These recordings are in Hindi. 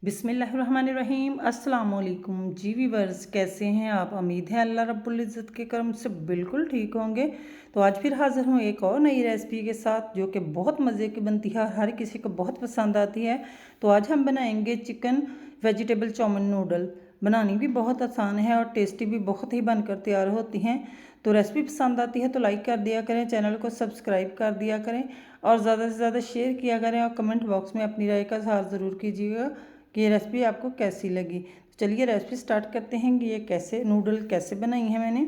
बिस्मिल्लाहिर्रहमानिर्रहीम। अस्सलाम वालेकुम जी व्यूअर्स, कैसे हैं आप? उम्मीद है अल्लाह रब्बुल इज़्ज़त के करम से बिल्कुल ठीक होंगे। तो आज फिर हाज़िर हूँ एक और नई रेसिपी के साथ जो कि बहुत मज़े की बनती है और हर किसी को बहुत पसंद आती है। तो आज हम बनाएंगे चिकन वेजिटेबल चाउमिन नूडल। बनानी भी बहुत आसान है और टेस्टी भी बहुत ही बनकर तैयार होती हैं। तो रेसिपी पसंद आती है तो लाइक कर दिया करें, चैनल को सब्सक्राइब कर दिया करें और ज़्यादा से ज़्यादा शेयर किया करें और कमेंट बॉक्स में अपनी राय का इज़हार ज़रूर कीजिएगा कि ये रेसिपी आपको कैसी लगी। तो चलिए रेसिपी स्टार्ट करते हैं कि ये कैसे नूडल कैसे बनाई है मैंने।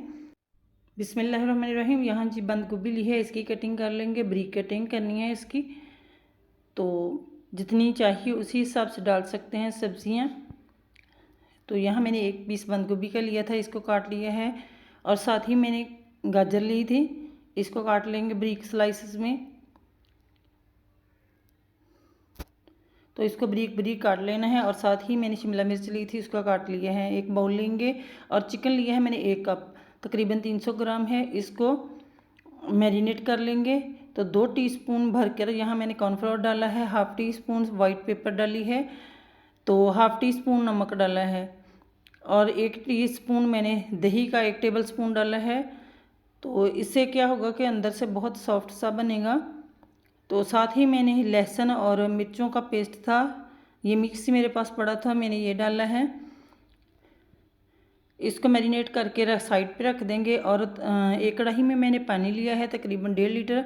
बिस्मिल्लाहिर्रहमानिर्रहीम। यहाँ जी बंद गोभी ली है, इसकी कटिंग कर लेंगे, ब्रीक कटिंग करनी है इसकी। तो जितनी चाहिए उसी हिसाब से डाल सकते हैं सब्जियाँ। तो यहाँ मैंने एक पीस बंद गोभी का लिया था, इसको काट लिया है। और साथ ही मैंने गाजर ली थी, इसको काट लेंगे ब्रीक स्लाइसेस में। तो इसको ब्रीक ब्रीक काट लेना है। और साथ ही मैंने शिमला मिर्च ली थी, उसका काट लिया है। एक बाउल लेंगे और चिकन लिया है मैंने 1 कप, तकरीबन 300 ग्राम है। इसको मैरिनेट कर लेंगे। तो 2 टीस्पून भर कर यहाँ मैंने कॉर्नफ्लोर डाला है, half tea spoon white paper डाली है, तो हाफ़ टी स्पून नमक डाला है और 1 टीस्पून मैंने दही का 1 टेबल स्पून डाला है। तो इससे क्या होगा कि अंदर से बहुत सॉफ्ट सा बनेगा। तो साथ ही मैंने लहसुन और मिर्चों का पेस्ट था, ये मिक्स मेरे पास पड़ा था, मैंने ये डाला है। इसको मैरिनेट करके साइड पे रख देंगे। और एक कढ़ाई में मैंने पानी लिया है तकरीबन 1.5 लीटर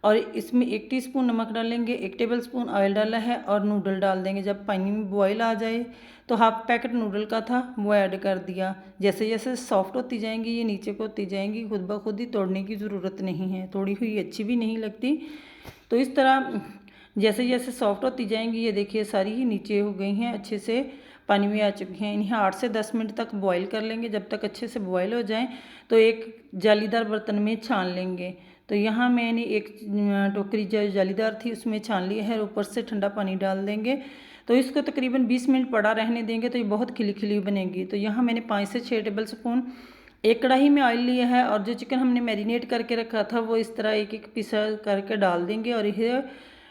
और इसमें 1 टीस्पून नमक डालेंगे, 1 टेबल स्पून ऑयल डाला है और नूडल डाल देंगे। जब पानी में बॉयल आ जाए तो हाफ पैकेट नूडल का था वो ऐड कर दिया। जैसे जैसे सॉफ्ट होती जाएंगी ये नीचे को होती जाएंगी, खुद ब खुद ही तोड़ने की ज़रूरत नहीं है, तोड़ी हुई अच्छी भी नहीं लगती। तो इस तरह जैसे जैसे सॉफ्ट होती जाएंगी ये देखिए सारी ही नीचे हो गई हैं, अच्छे से पानी में आ चुकी हैं। इन्हें 8 से 10 मिनट तक बॉईल कर लेंगे। जब तक अच्छे से बॉईल हो जाएं तो एक जालीदार बर्तन में छान लेंगे। तो यहाँ मैंने एक टोकरी जो जालीदार थी उसमें छान लिया है, ऊपर से ठंडा पानी डाल देंगे। तो इसको तकरीबन 20 मिनट पड़ा रहने देंगे तो ये बहुत खिली खिली बनेगी। तो यहाँ मैंने 5 से 6 टेबल स्पून एक कढ़ाई में ऑयल लिया है और जो चिकन हमने मैरिनेट करके रखा था वो इस तरह एक एक पीस करके डाल देंगे और इसे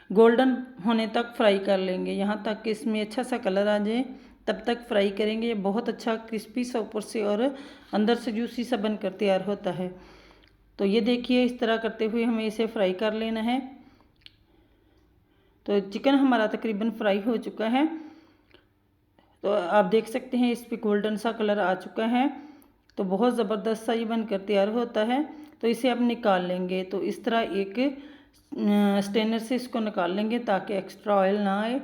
गोल्डन होने तक फ्राई कर लेंगे, यहाँ तक कि इसमें अच्छा सा कलर आ जाए तब तक फ्राई करेंगे। ये बहुत अच्छा क्रिस्पी सा ऊपर से और अंदर से जूसी सा बनकर तैयार होता है। तो ये देखिए इस तरह करते हुए हमें इसे फ्राई कर लेना है। तो चिकन हमारा तकरीबन फ्राई हो चुका है। तो आप देख सकते हैं इस पर गोल्डन सा कलर आ चुका है। तो बहुत ज़बरदस्त सा ये बनकर तैयार होता है। तो इसे अब निकाल लेंगे। तो इस तरह एक स्ट्रेनर से इसको निकाल लेंगे ताकि एक्स्ट्रा ऑयल ना आए।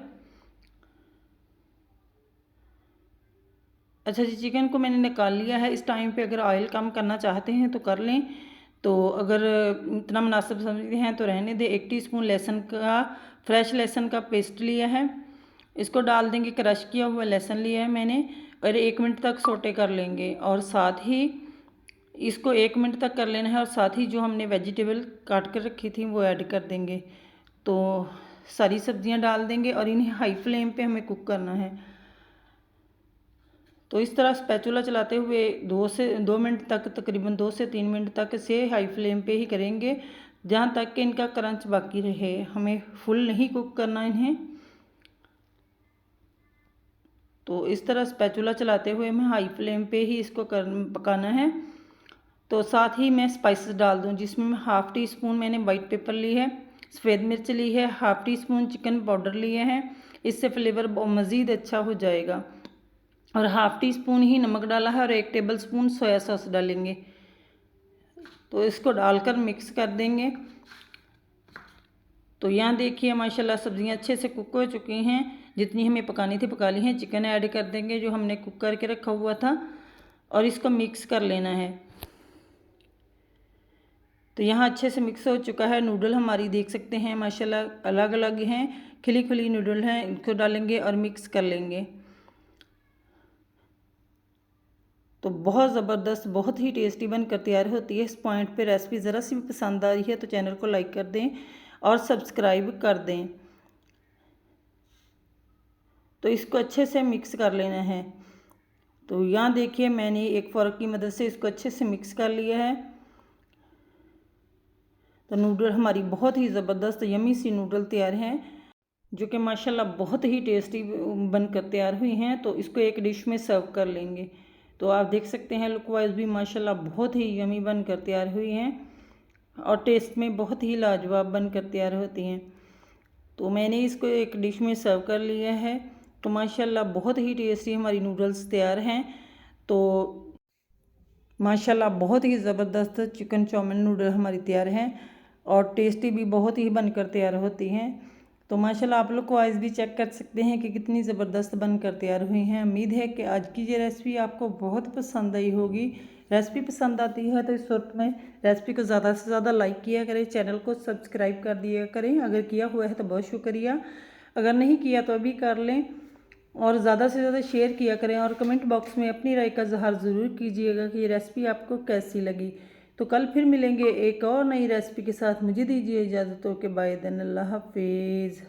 अच्छा जी, चिकन को मैंने निकाल लिया है। इस टाइम पे अगर ऑयल कम करना चाहते हैं तो कर लें, तो अगर इतना मुनासिब समझते हैं तो रहने दें। 1 टीस्पून लहसुन का, फ्रेश लहसुन का पेस्ट लिया है, इसको डाल देंगे। क्रश किया हुआ लहसुन लिया है मैंने और 1 मिनट तक सोटे कर लेंगे। और साथ ही इसको 1 मिनट तक कर लेना है और साथ ही जो हमने वेजिटेबल काट कर रखी थी वो ऐड कर देंगे। तो सारी सब्जियां डाल देंगे और इन्हें हाई फ्लेम पे हमें कुक करना है। तो इस तरह स्पैचुला चलाते हुए 2 मिनट तक, तकरीबन 2 से 3 मिनट तक से हाई फ्लेम पे ही करेंगे जहाँ तक कि इनका क्रंच बाकी रहे। हमें फुल नहीं कुक करना इन्हें। तो इस तरह स्पैचुला चलाते हुए हमें हाई फ्लेम पे ही इसको पकाना है। तो साथ ही मैं स्पाइसेस डाल दूँ, जिसमें मैं हाफ़ टी स्पून मैंने वाइट पेपर ली है, सफ़ेद मिर्च ली है, half tea spoon chicken powder लिए हैं, इससे फ्लेवर मज़ीद अच्छा हो जाएगा। और हाफ़ टी स्पून ही नमक डाला है और 1 टेबल स्पून सोया सॉस डालेंगे। तो इसको डालकर मिक्स कर देंगे। तो यहाँ देखिए माशाल्लाह सब्जियाँ अच्छे से कुक हो चुकी हैं, जितनी हमें पकानी थी पका ली हैं। चिकन ऐड कर देंगे जो हमने कुक करके रखा हुआ था और इसको मिक्स कर लेना है। तो यहाँ अच्छे से मिक्स हो चुका है। नूडल हमारी देख सकते हैं माशाल्लाह अलग अलग हैं, खिली खिली नूडल हैं। इनको डालेंगे और मिक्स कर लेंगे। तो बहुत ज़बरदस्त, बहुत ही टेस्टी बनकर तैयार होती है। इस पॉइंट पे रेसिपी ज़रा सी भी पसंद आ रही है तो चैनल को लाइक कर दें और सब्सक्राइब कर दें। तो इसको अच्छे से मिक्स कर लेना है। तो यहाँ देखिए मैंने एक फ़ोर्क की मदद से इसको अच्छे से मिक्स कर लिया है। तो नूडल हमारी बहुत ही ज़बरदस्त यमी सी नूडल तैयार हैं। जो कि माशाल्लाह बहुत ही टेस्टी बनकर तैयार हुई हैं। तो इसको एक डिश में सर्व कर लेंगे। तो आप देख सकते हैं लुक वाइज भी माशाल्लाह बहुत ही यमी बनकर तैयार हुई हैं और टेस्ट में बहुत ही लाजवाब बनकर तैयार होती हैं। तो मैंने इसको एक डिश में सर्व कर लिया है। तो माशाल्लाह बहुत ही टेस्टी हमारी नूडल्स तैयार हैं। तो माशाल्लाह बहुत ही ज़बरदस्त चिकन चाउमीन नूडल हमारी तैयार हैं और टेस्टी भी बहुत ही बनकर तैयार होती हैं। तो माशाल्लाह आप लोग को आज भी चेक कर सकते हैं कि कितनी ज़बरदस्त बनकर तैयार हुई हैं। उम्मीद है कि आज की ये रेसिपी आपको बहुत पसंद आई होगी। रेसिपी पसंद आती है तो इस वक्त में रेसिपी को ज़्यादा से ज़्यादा लाइक किया करें, चैनल को सब्सक्राइब कर दिया करें। अगर किया हुआ है तो बहुत शुक्रिया, अगर नहीं किया तो अभी कर लें और ज़्यादा से ज़्यादा शेयर किया करें और कमेंट बॉक्स में अपनी राय का इज़हार ज़रूर कीजिएगा कि ये रेसिपी आपको कैसी लगी। तो कल फिर मिलेंगे एक और नई रेसिपी के साथ। मुझे दीजिए इजाज़त, के बाय देन, अल्लाह हाफिज़।